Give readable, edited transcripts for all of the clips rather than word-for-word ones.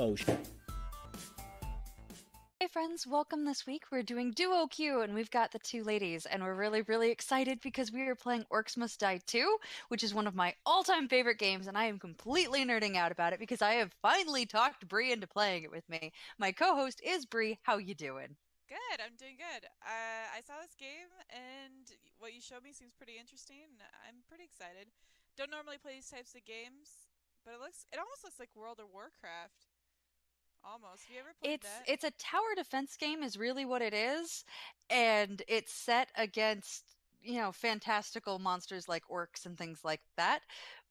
Oh, shit. Hey friends, welcome this week. We're doing Duo Q and we've got the two ladies and we're really excited because we are playing Orcs Must Die 2, which is one of my all-time favorite games and I am completely nerding out about it because I have finally talked Bree into playing it with me. My co-host is Bree. How you doing? Good, I'm doing good. I saw this game and what you showed me seems pretty interesting. I'm pretty excited. Don't normally play these types of games, but it almost looks like World of Warcraft. Almost. Have you ever played that? It's a tower defense game is really what it is, and it's set against, fantastical monsters like orcs and things like that.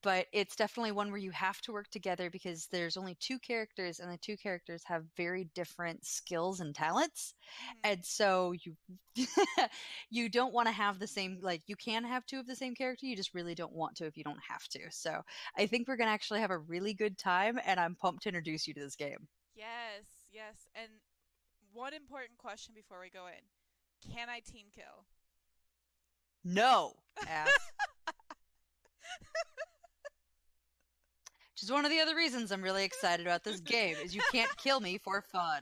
But it's definitely one where you have to work together because there's only two characters and the two characters have very different skills and talents. And so you you don't want to have the same, like you can have two of the same character, you just really don't want to if you don't have to. So I think we're going to actually have a really good time and I'm pumped to introduce you to this game. Yes, yes. And one important question before we go in. Can I team kill? No, ass. Which is one of the other reasons I'm really excited about this game, is you can't kill me for fun.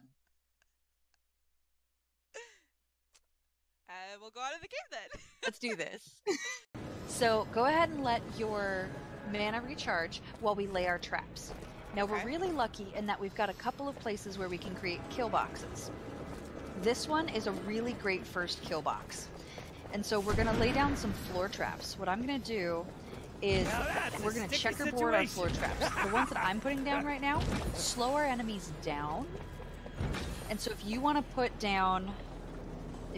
We'll go out of the game then. Let's do this. So go ahead and let your mana recharge while we lay our traps. Now we're really lucky in that we've got a couple of places where we can create kill boxes. This one is a really great first kill box. And so we're going to lay down some floor traps. What I'm going to do is we're going to checkerboard on floor traps. The ones that I'm putting down right now slow our enemies down. And so if you want to put down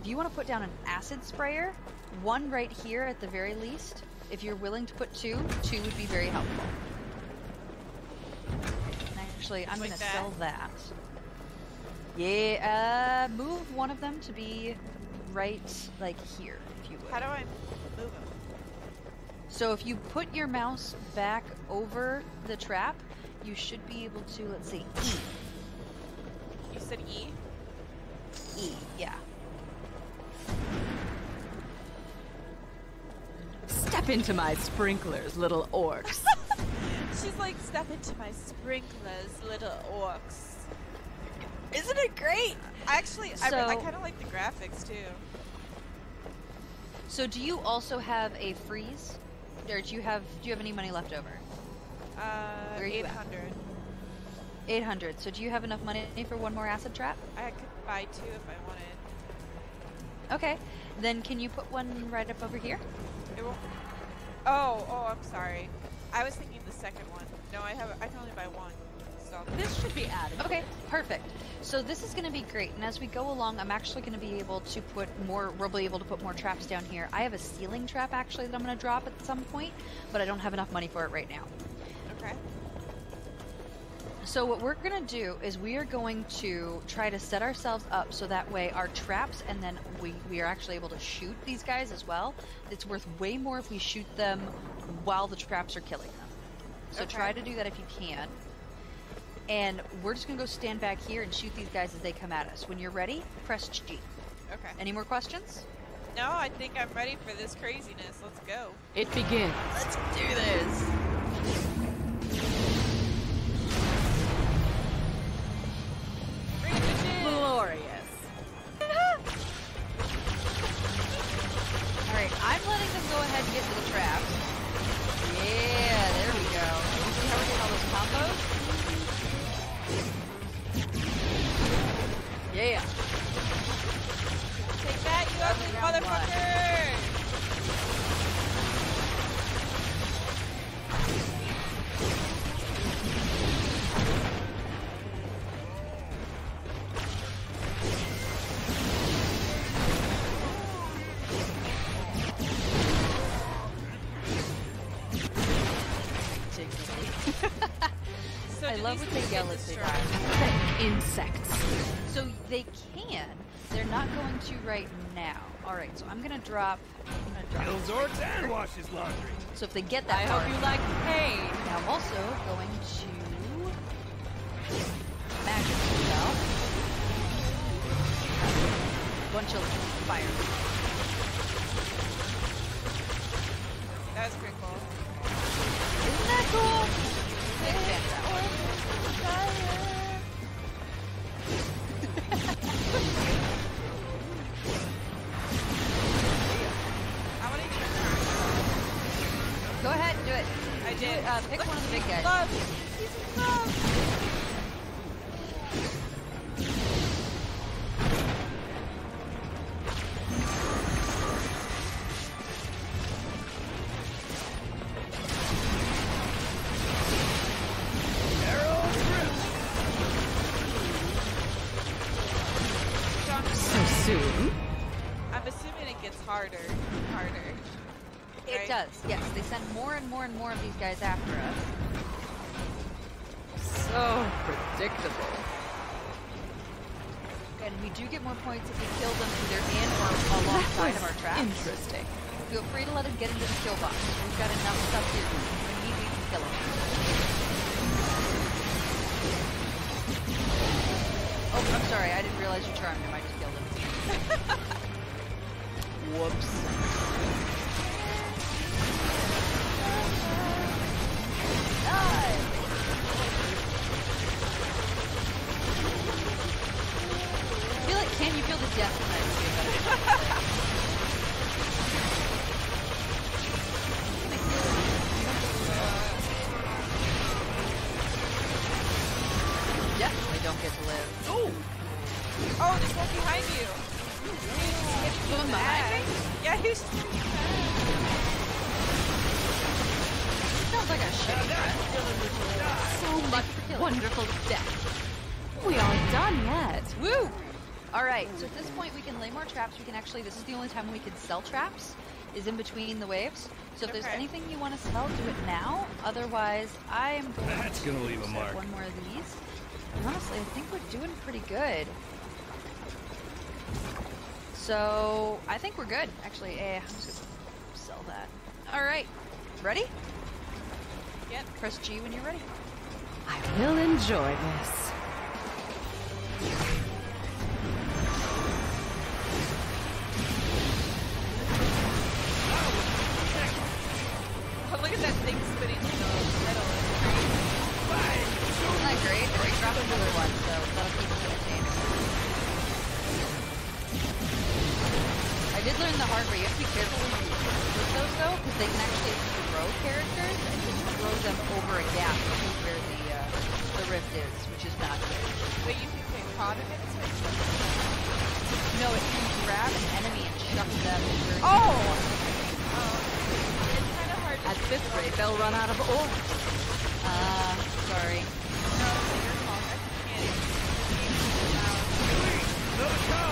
an acid sprayer, one right here at the very least. If you're willing to put two would be very helpful. And actually, I'm going to sell that. Yeah, move one of them to be right, like here, if you would. How do I move them? So if you put your mouse back over the trap, you should be able to, let's see, E. You said E? E, yeah. Step into my sprinklers, little orcs. She's like, step into my sprinklers, little orcs. Isn't it great? Actually, I kind of like the graphics too. So do you also have a freeze? Or do you have any money left over? 800. 800. So do you have enough money for one more acid trap? I could buy two if I wanted. Okay. Then can you put one right up over here? It won't... Oh, I'm sorry. I was thinking the second one. No, I can only buy one. So this should be added. Okay, perfect. So this is going to be great. And as we go along, I'm actually going to be able to put more, we'll be able to put more traps down here. I have a ceiling trap actually that I'm going to drop at some point, but I don't have enough money for it right now. Okay. So what we're going to do is we are going to try to set ourselves up so that way our traps, and then we are actually able to shoot these guys as well. It's worth way more if we shoot them while the traps are killing them. So try to do that if you can. And we're just going to go stand back here and shoot these guys as they come at us. When you're ready, press G. Okay. Any more questions? No, I think I'm ready for this craziness. Let's go. It begins. Let's do this! Glorious. Alright, I'm letting them go ahead and get to the traps. Yeah, there we go. You see how we did all those combos? Yeah. Take that, you ugly motherfucker! So I love what they yell at the Insects. So they can. They're not going to right now. Alright, so I'm gonna drop. Kills orcs and washes laundry. So if they get that I far, hope you like pain. now I'm also going to magic spell. Bunch of fire. That was pretty cool. Isn't that cool? Big fan of that one. ahead and do it. I did. Pick one of the big guys. Love. He's in love. So soon? I'm assuming it gets harder and harder. It Right? does, yes. They send more and more and more of these guys after us. So predictable. And we do get more points if we kill them either in or alongside of our traps. Interesting. Feel free to let them get into the kill box. We've got enough stuff here. We need to kill them. Oh, I'm sorry. I didn't realize you charmed him. I just killed him. Whoops. Die! I feel like, can you feel the death in that? Definitely don't get to live. Oh! Oh, there's one behind you. The one behind me? Yeah, he's just getting mad. Sounds like a shitty friend. So much wonderful death. We aren't done yet. Woo! Alright, so at this point we can lay more traps. We can actually, this is the only time we can sell traps, is in between the waves. So if there's Okay. anything you want to sell, do it now. Otherwise, I am going That's gonna leave a set mark. one more of these. And honestly, I think we're doing pretty good. So, I think we're good. Actually, I'm just going to sell that. Alright, ready? Yep. Press G when you're ready. I will enjoy this. Oh, look at that thing spinning in the middle. Isn't that great? We dropped another one, so that'll keep us entertained. I did learn the hard way. You have to be careful when you use those, though, because they can actually throw characters and just throw them over a gap, which is where the rift is, which is not good. But you can get caught in it. No, it can grab an enemy and chuck them where you Oh! want them. It's kind of hard to At this rate, they'll run out of orcs. Sorry. No, it's your fault. I can't. Another cow!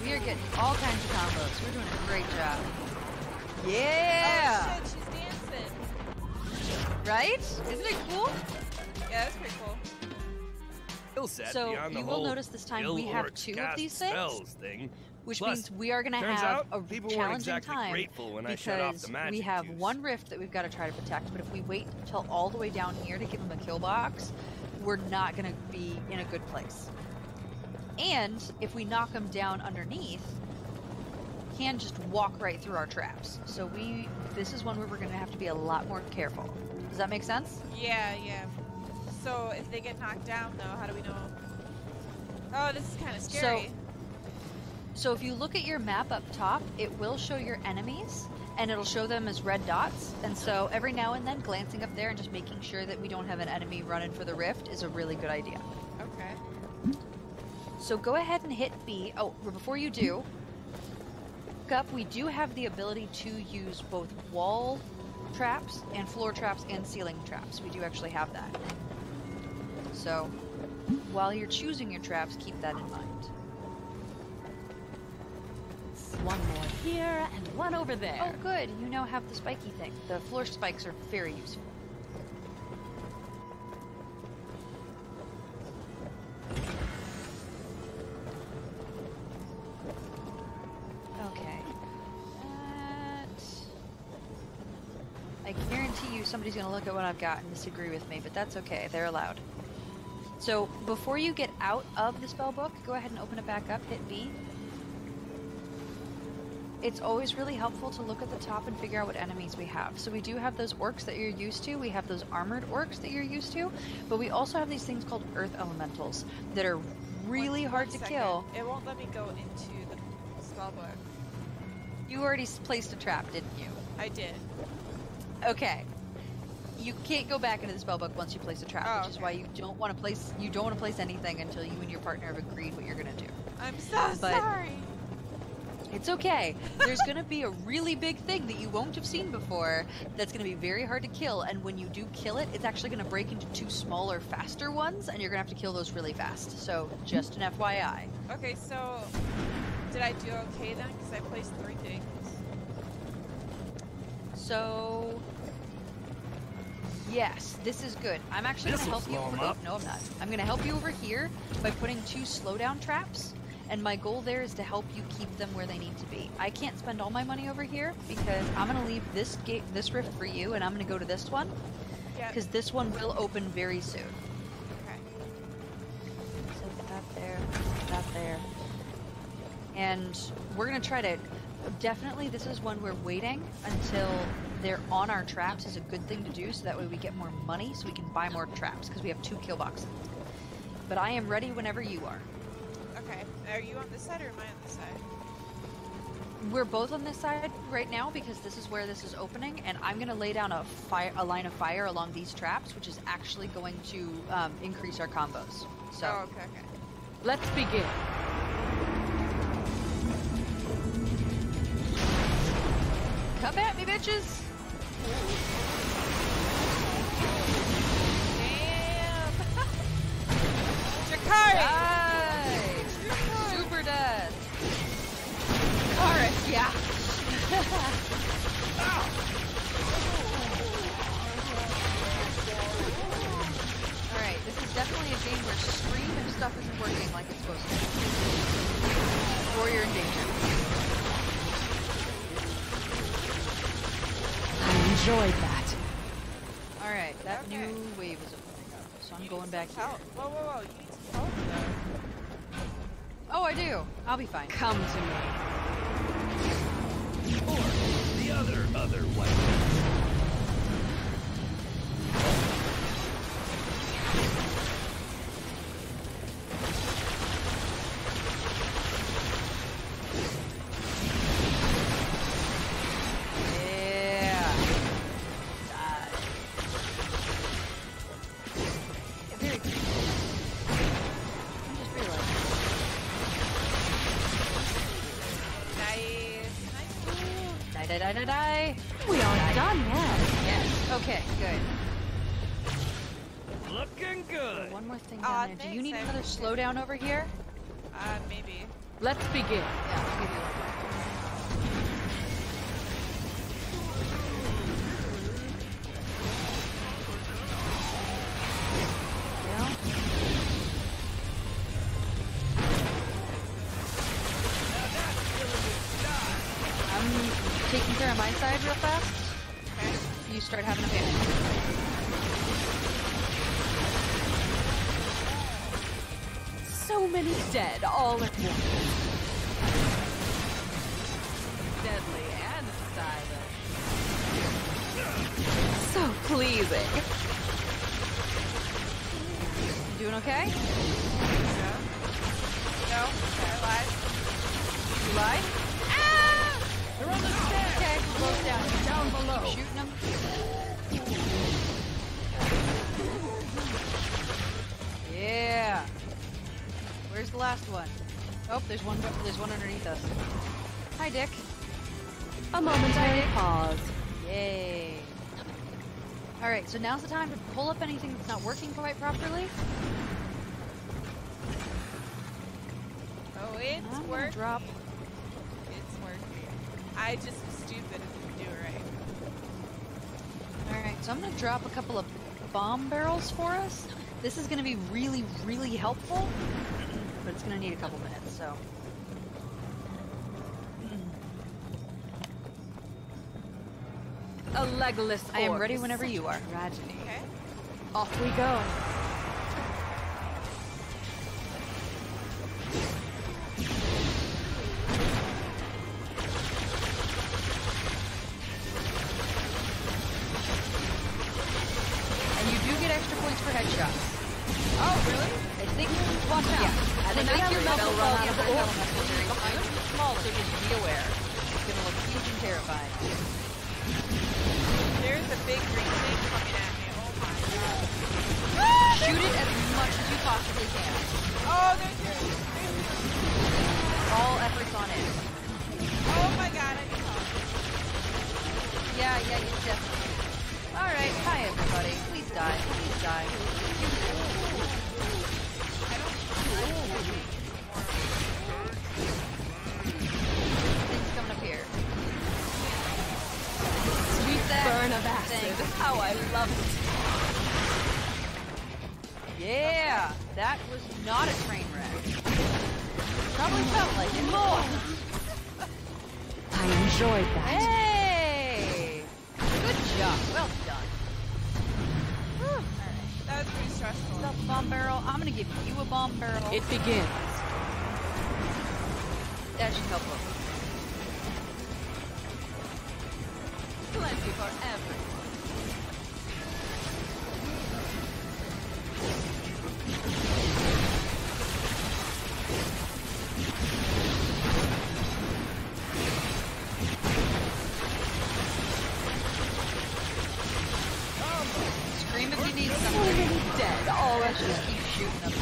We are getting all kinds of combos. We're doing a great job. Yeah! Oh shit, she's dancing. Right? Isn't it cool? Yeah, that's pretty cool. Skill set So, beyond the you will whole notice this time ill we have orcs 2 of cast these things, spells thing. which Plus, means we are going to turns have out a people weren't challenging exactly time grateful when I shut off because the magic we have juice. one rift that we've got to try to protect, but if we wait until all the way down here to give them a kill box, we're not going to be in a good place. And if we knock them down underneath, can just walk right through our traps. So this is one where we're going to have to be a lot more careful. Does that make sense? Yeah, yeah. So if they get knocked down, though, how do we know? Oh, this is kind of scary. So if you look at your map up top, it will show your enemies, and it'll show them as red dots. And so every now and then, glancing up there and just making sure that we don't have an enemy running for the rift is a really good idea. Okay. So go ahead and hit B. Oh, before you do, look up, we do have the ability to use both wall traps and floor traps and ceiling traps. We do actually have that. So while you're choosing your traps, keep that in mind. One more here and one over there. Oh, good. You now have the spiky thing. The floor spikes are very useful. Okay. I guarantee you somebody's going to look at what I've got and disagree with me, but that's okay. They're allowed. So, before you get out of the spell book, go ahead and open it back up, hit B. it's always really helpful to look at the top and figure out what enemies we have. So we do have those orcs that you're used to, we have those armored orcs that you're used to, but we also have these things called earth elementals that are really hard to kill. It won't let me go into the spellbook. You already placed a trap, didn't you? I did. Okay. You can't go back into the spellbook once you place a trap, which is why you don't want to place anything until you and your partner have agreed what you're gonna do. I'm so sorry. It's okay. There's going to be a really big thing that you won't have seen before that's going to be very hard to kill, and when you do kill it, it's actually going to break into 2 smaller, faster ones, and you're going to have to kill those really fast. So, just an FYI. Okay, so did I do okay then? Because I placed 3 things. So, yes, this is good. I'm actually going to help you. No, I'm not. I'm going to help you over here by putting 2 slowdown traps. And my goal there is to help you keep them where they need to be. I can't spend all my money over here because I'm going to leave this rift for you, and I'm going to go to this one. Because this one will open very soon. Okay. So that there. And we're going to try to... Definitely this is one we're waiting until they're on our traps is a good thing to do, so that way we get more money so we can buy more traps, because we have 2 kill boxes. But I am ready whenever you are. Okay. Are you on this side or am I on this side? We're both on this side right now because this is where this is opening, and I'm going to lay down a line of fire along these traps, which is actually going to increase our combos. So, okay. Let's begin. Come at me, bitches! Damn! Jakari! Super dead. Alright, yeah. Alright, this is definitely a game where scream if stuff isn't working like it's supposed to. Or you're in danger. I enjoyed that. Alright, that new wave is opening up, so I'm going back here. Whoa, you need some help though. Oh, I do. I'll be fine. Come to me. Or the other white. Die. We aren't done yet. Yes. Okay, good. Looking good. One more thing down there. Do you need another slowdown over here? Maybe. Let's begin. Yeah, I'll give you one. Taking care of my side real fast. Okay. You start having a panic. So many dead all at once. Deadly and stylish. So pleasing. You doing okay? No, I lied. You lied? They're on the stairs. Okay, close down. Down below. Keep shooting them. Yeah. Where's the last one? Oh, there's one underneath us. Hi, Dick. A momentary pause. Yay. Alright, so now's the time to pull up anything that's not working quite properly. Oh, it's I'm gonna working. drop. It's working. I just was stupid and didn't do it right. Alright, so I'm going to drop a couple of bomb barrels for us. This is going to be really, really helpful, but it's going to need a couple minutes, so... A legless I am orc ready is whenever such you a are. Tragedy. Okay. Off we go. extra points for headshots. Oh, really? I think. Watch out. Yeah. And then make your level run out of the orcs. elemental very tiny and small, so just be aware. It's gonna look huge and terrifying. There's a big green thing coming at me. Oh my god. Shoot it as much as you possibly can. Oh, there's your... All efforts on it. Oh my god, I can talk. Yeah, you definitely. Alright, hi everybody. Please die. Please die. Things coming up here. Sweet burn of acid. How I love it. Yeah, that was not a train wreck. Probably felt like it more. I enjoyed that. Hey! Good job. Well done. Whew. All right. That was pretty stressful. Stop the bomb barrel. I'm gonna give you a bomb barrel. It begins. That should help us. Plenty for everyone. Scream if you need something. Already dead. Oh, let's just keep shooting them.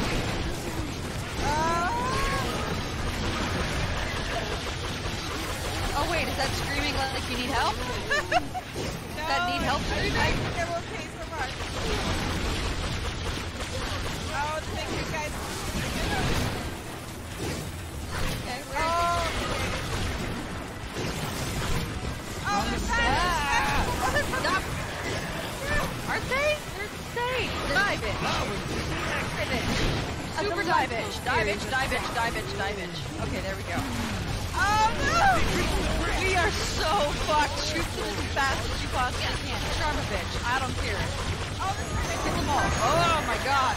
Oh wait, is that screaming like you need help? No, That need help screaming? I think it will pay so much. Oh, thank you guys. Okay, where is Oh, they're panicked. Stop! Aren't they? They're insane! Dive it! Super dive it! Dive it! Dive it! Dive it! Dive it! Okay, there we go. Oh no! We are so fucked! Shoot them as fast as you possibly can. Charm a bitch. I don't care. Oh, this is Kill them all. Oh my god!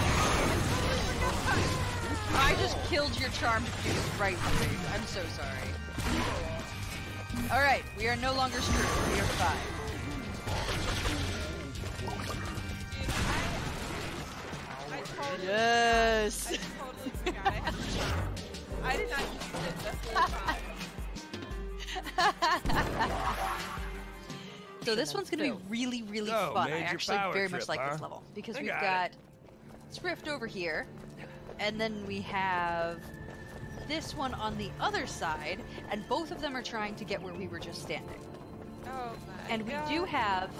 I just killed your charm dude right in the face. I'm so sorry. Alright, we are no longer screwed. We are fine. I totally Yes! I totally forgot I had the charm. I did not use it the whole time. So this one's gonna be really, really So, fun. I major actually power very trip, much like huh? this level because I we've got got Swift over here, and then we have this one on the other side, and both of them are trying to get where we were just standing. Oh my And we god. do have,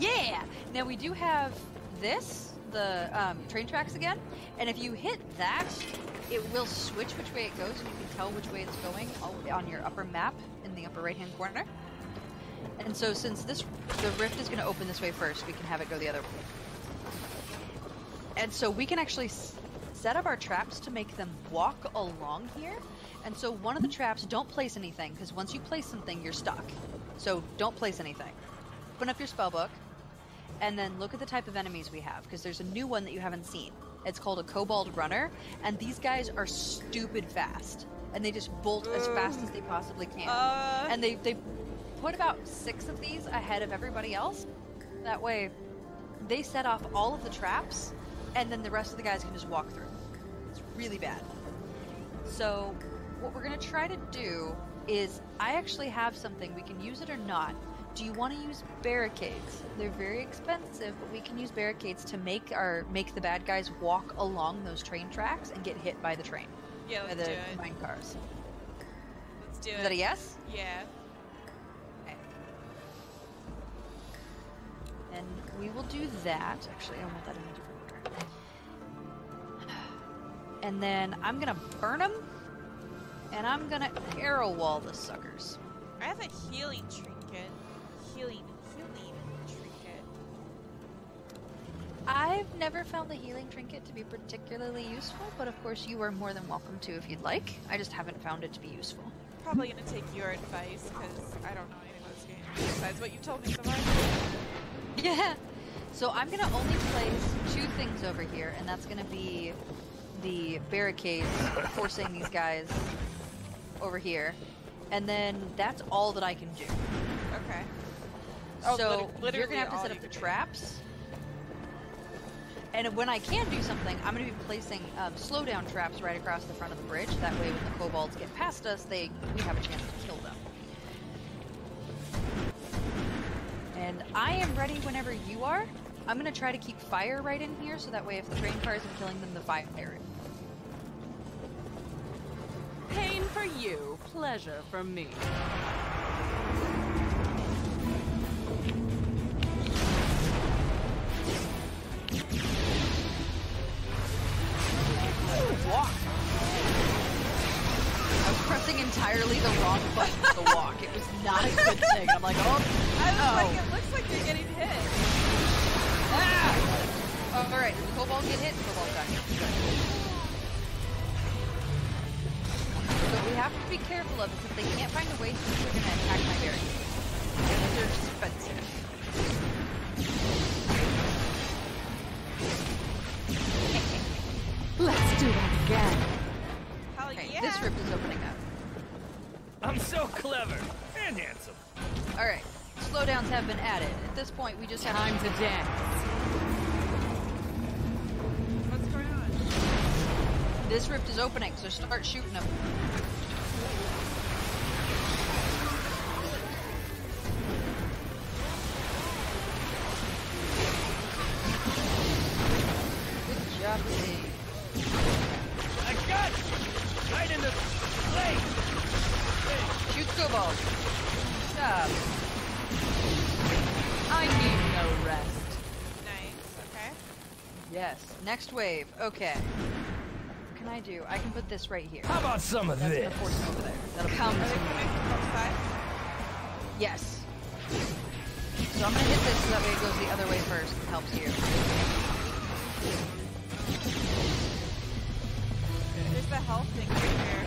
yeah. Now we do have this, the train tracks again, and if you hit that, it will switch which way it goes, and you can tell which way it's going on your upper map in the upper right-hand corner. And so since the rift is going to open this way first, we can have it go the other way. And so we can actually set up our traps to make them walk along here. And so one of the traps, don't place anything, because once you place something, you're stuck. So don't place anything. Open up your spellbook, and then look at the type of enemies we have, because there's a new one that you haven't seen. It's called a Kobold Runner, and these guys are stupid fast. And they just bolt as fast as they possibly can. And they put about 6 of these ahead of everybody else. That way, they set off all of the traps, and then the rest of the guys can just walk through. It's really bad. So, what we're going to try to do is, I actually have something, we can use it or not. Do you want to use barricades? They're very expensive, but we can use barricades to make the bad guys walk along those train tracks and get hit by the train. Yeah, By let's the do it. mine cars. Let's do it. Is that a yes? Yeah. Okay. And we will do that. Actually, I want that in a different order. And then I'm gonna burn them, and I'm gonna arrow wall the suckers. I have a healing trinket. Healing trinket. I've never found the healing trinket to be particularly useful, but of course you are more than welcome to if you'd like. I just haven't found it to be useful. Probably gonna take your advice because I don't know anything about this game besides what you told me so much. Yeah. So I'm gonna only place 2 things over here, and that's gonna be the barricades forcing these guys over here, and then that's all that I can do. Okay. Oh, So literally you're gonna have to all set you up the can do. traps. And when I can do something, I'm going to be placing slowdown traps right across the front of the bridge. That way, when the kobolds get past us, we have a chance to kill them. And I am ready whenever you are. I'm going to try to keep fire right in here, so that way if the train car isn't killing them, the fire it. Pain for you, pleasure for me. Walk. I was pressing entirely the wrong button to walk. It was not a good thing. I'm like, oh, I was like, it looks like you're getting hit. ah! All right, did the kobold get hit? Kobold got hit. What we have to be careful of is if they can't find a way through, they're going to attack my barriers. And they're expensive. Let's do that again. Hell Okay, yeah. this rift is opening up. I'm so clever and handsome. Alright, slowdowns have been added. At this point, we just have Time to dance. What's going on? This rift is opening, so start shooting them. Good job, Dave. I got you. Right in the flame. Shoot kobold. Good job. I need no rest. Nice. Okay. Yes. Next wave. Okay. What can I do? I can put this right here. How about some of That's this? gonna force them over there. That'll Come Are be they to coming me. from both sides? Yes. So I'm gonna hit this so that way it goes the other way first and helps you. There's the health thing right here.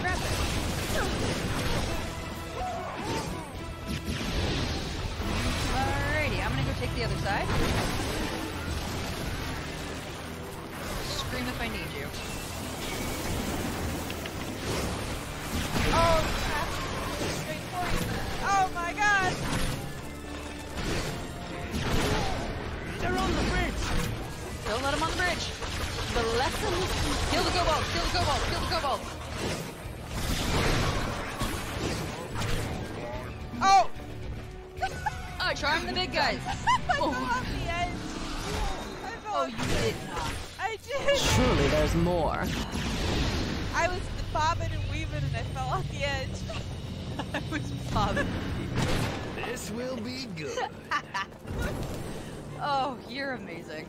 Grab it. Alrighty, I'm gonna go take the other side. Scream if I need you. Oh, crap. Straight point. Oh my god. They're on the bridge. Don't let him on the bridge. The lesson is Kill the kobold! Kill the kobold! Kill the kobold! Oh! Charm the big guys! I fell off the edge. I fell Oh, off you the edge. did not. I did. surely there's more. I was bobbing and weaving and I fell off the edge. I was bobbing. This will be good. Oh, you're amazing.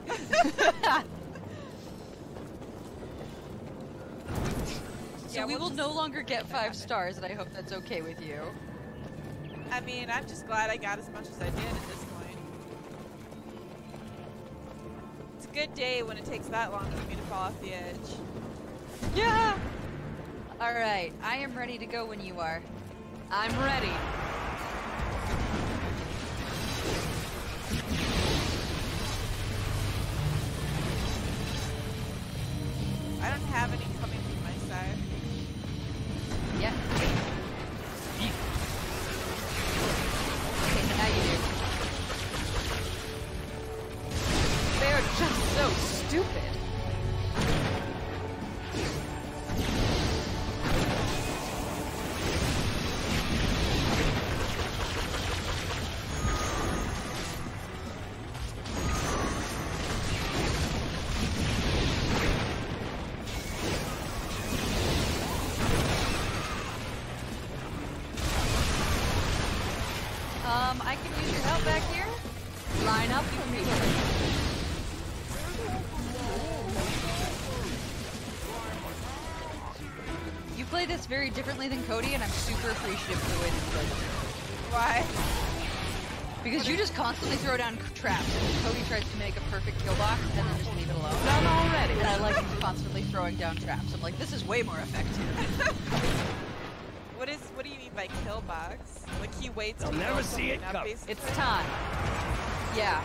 So Yeah, we we'll will just no longer get let that 5 happen. stars, and I hope that's okay with you. I mean, I'm just glad I got as much as I did at this point. It's a good day when it takes that long for me to fall off the edge. Yeah! Alright, I am ready to go when you are. I'm ready. I don't have any coming from my side. Yeah. Okay, now you do. They're just so stupid. I can use your help back here. Line up for me. You play this very differently than Cody, and I'm super appreciative of the way that you play this. Why? Because you just constantly throw down traps, and Cody tries to make a perfect kill box and then just leave it alone. Done already. And I like him constantly throwing down traps. I'm like, this is way more effective. What do you mean by kill box? Like he waits They'll to never blow see it something up, coming. basically? It's time. Yeah.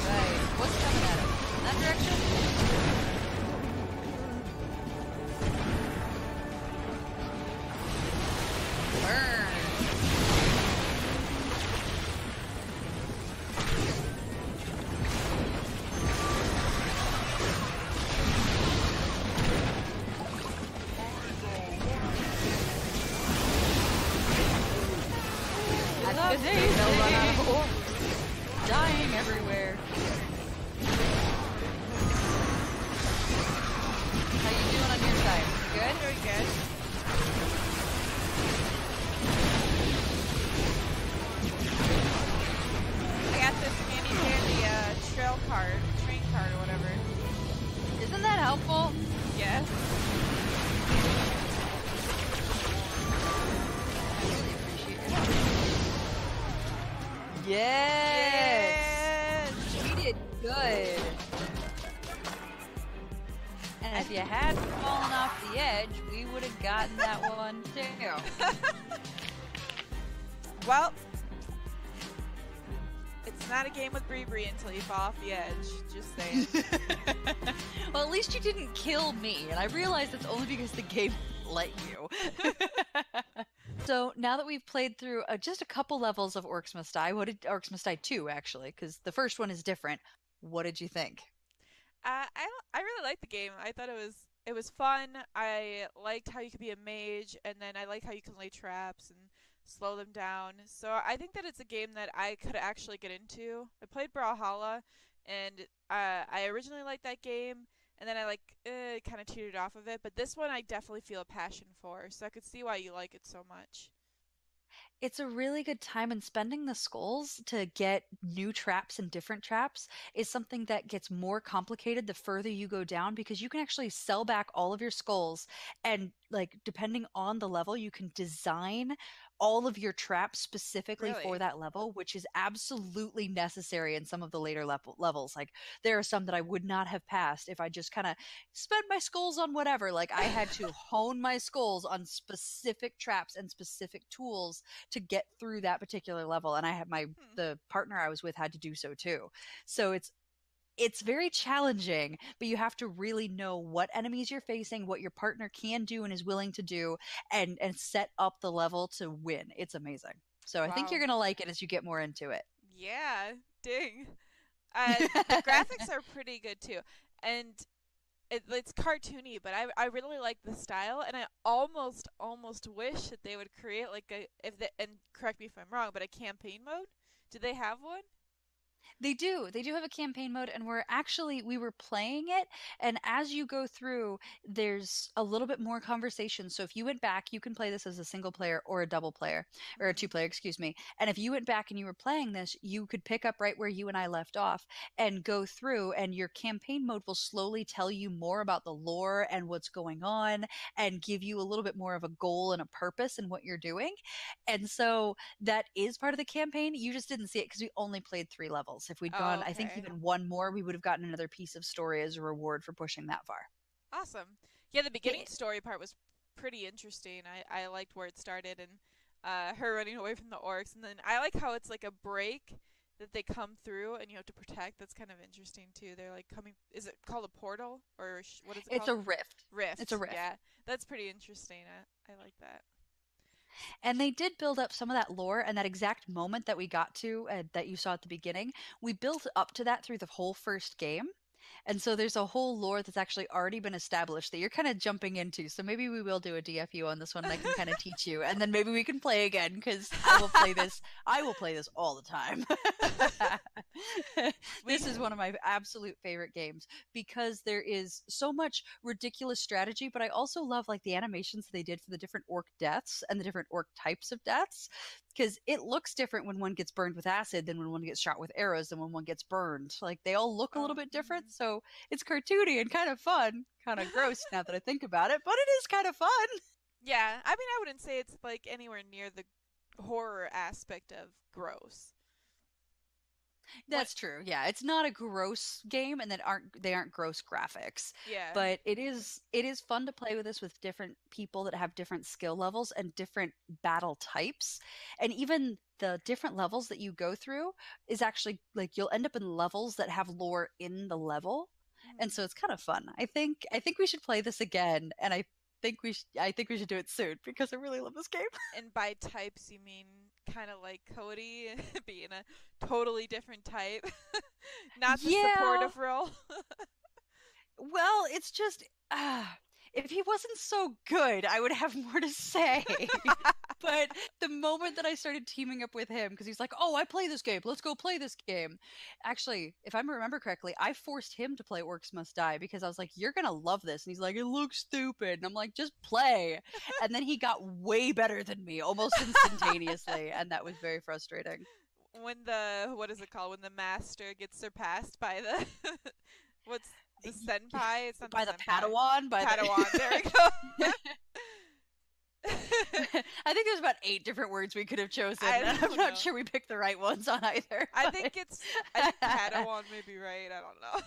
Right. What's coming at us? In that direction? Burn. That's because they'll run out of orcs. Dying everywhere. How you doing on your side? Good? Very good. I got this handy dandy train card or whatever. Isn't that helpful? Yes. I really appreciate your help. Yes! We did good. And if you hadn't fallen off the edge, we would have gotten that one too. Well, it's not a game with Brebre until you fall off the edge. Just saying. Well, at least you didn't kill me, and I realize it's only because the game let you. So now that we've played through just a couple levels of Orcs Must Die, Orcs Must Die 2 actually, because the first one is different. What did you think? I really liked the game. I thought it was fun. I liked how you could be a mage, and then I like how you can lay traps and slow them down. So I think that it's a game that I could actually get into. I played Brawlhalla, and I originally liked that game, and then I kind of teetered off of it. But this one I definitely feel a passion for, so I could see why you like it so much. It's a really good time, and spending the skulls to get new traps and different traps is something that gets more complicated the further you go down, because you can actually sell back all of your skulls, and depending on the level, you can design all of your traps specifically Really? for that level, which is absolutely necessary in some of the later levels. Like, there are some that I would not have passed if I just kind of spent my skulls on whatever. Like, I had to hone my skulls on specific traps and specific tools to get through that particular level, and I had the partner I was with had to do so too. So it's very challenging, but you have to really know what enemies you're facing, what your partner can do and is willing to do, and set up the level to win. It's amazing. So I think Wow. you're going to like it as you get more into it. Yeah, ding. The graphics are pretty good too, and it's cartoony, but I really like the style, and I almost wish that they would create and correct me if I'm wrong, but a campaign mode. Do they have one? They do. They do have a campaign mode, and we were playing it, and as you go through, there's a little bit more conversation. So if you went back, you can play this as a single player or a double player, or a two player, excuse me. And if you went back and you were playing this, you could pick up right where you and I left off and go through, and your campaign mode will slowly tell you more about the lore and what's going on, and give you a little bit more of a goal and a purpose in what you're doing. And so that is part of the campaign. You just didn't see it because we only played 3 levels. If we'd gone, I think, okay. even one more, we would have gotten another piece of story as a reward for pushing that far. Awesome. Yeah, the beginning story part was pretty interesting. I liked where it started, and her running away from the orcs, and then I like how it's like a break that they come through and you have to protect. That's kind of interesting too. They're like coming. Is it called a portal, or what is it called? It's a rift. Rift. It's a rift. Yeah, that's pretty interesting. I like that. And they did build up some of that lore, and that exact moment that we got to, that you saw at the beginning, we built up to that through the whole first game. And so there's a whole lore that's actually already been established that you're kind of jumping into. So maybe we will do a DFU on this one, and I can kind of teach you, and then maybe we can play again, because I will play this. I will play this all the time. This is one of my absolute favorite games, because there is so much ridiculous strategy, but I also love the animations they did for the different orc deaths and the different orc types of deaths, because it looks different when one gets burned with acid than when one gets shot with arrows than when one gets burned. They all look a little bit different, so it's cartoony and kind of fun. Kind of gross now that I think about it, but it is kind of fun. Yeah, I mean, I wouldn't say it's anywhere near the horror aspect of gross. That's true. Yeah, it's not a gross game, and they aren't gross graphics. Yeah. But it is fun to play with this with different people that have different skill levels and different battle types. And even the different levels that you go through is actually you'll end up in levels that have lore in the level. And so it's kind of fun. I think we should play this again, and I think we should do it soon, because I really love this game. And by types, you mean kind of like Cody being a totally different type, not the supportive role. Well, it's just if he wasn't so good, I would have more to say. But the moment that I started teaming up with him, because he's like, oh, I play this game. Let's go play this game. Actually, if I remember correctly, I forced him to play Orcs Must Die because I was like, you're going to love this. And he's like, it looks stupid. And I'm like, just play. And then he got way better than me almost instantaneously. And that was very frustrating. When the, what is it called? When the master gets surpassed by the, what's the senpai? It's not By the senpai. Padawan. Padawan, there we go. I think there's about 8 different words we could have chosen. I'm not sure we picked the right ones on either. I think Padawan may be right. I don't know.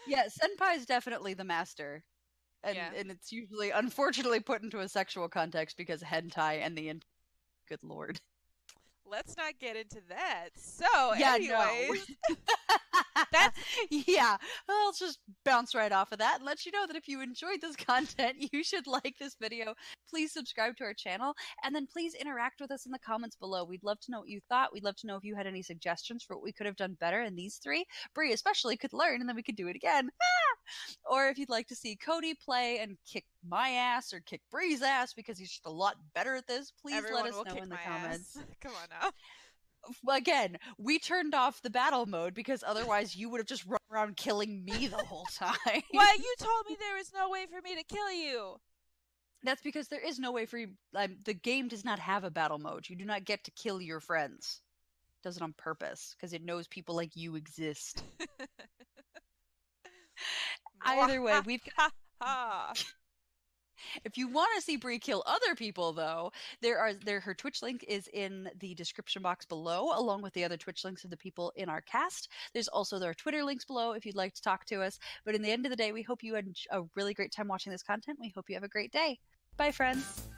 Yeah, senpai is definitely the master. And, Yeah. and it's usually, unfortunately, put into a sexual context because hentai and the... Good lord. Let's not get into that. So, Yeah, anyways. no. Yeah, I'll just bounce right off of that and let you know that if you enjoyed this content, you should like this video. Please subscribe to our channel, and then please interact with us in the comments below. We'd love to know what you thought. We'd love to know if you had any suggestions for what we could have done better in these 3. Bree especially could learn, and then we could do it again. Or if you'd like to see Cody play and kick my ass or kick Bree's ass because he's just a lot better at this, please Everyone let us will know kick in the my comments. ass. Come on now. Again, we turned off the battle mode because otherwise you would have just run around killing me the whole time. What? You told me there was no way for me to kill you. That's because there is no way for you. The game does not have a battle mode. You do not get to kill your friends. It does it on purpose because it knows people like you exist. Either way, we've got... If you want to see Bree kill other people, though, her Twitch link is in the description box below, along with the other Twitch links of the people in our cast. There's also their Twitter links below if you'd like to talk to us. But in the end of the day, we hope you had a really great time watching this content. We hope you have a great day. Bye, friends.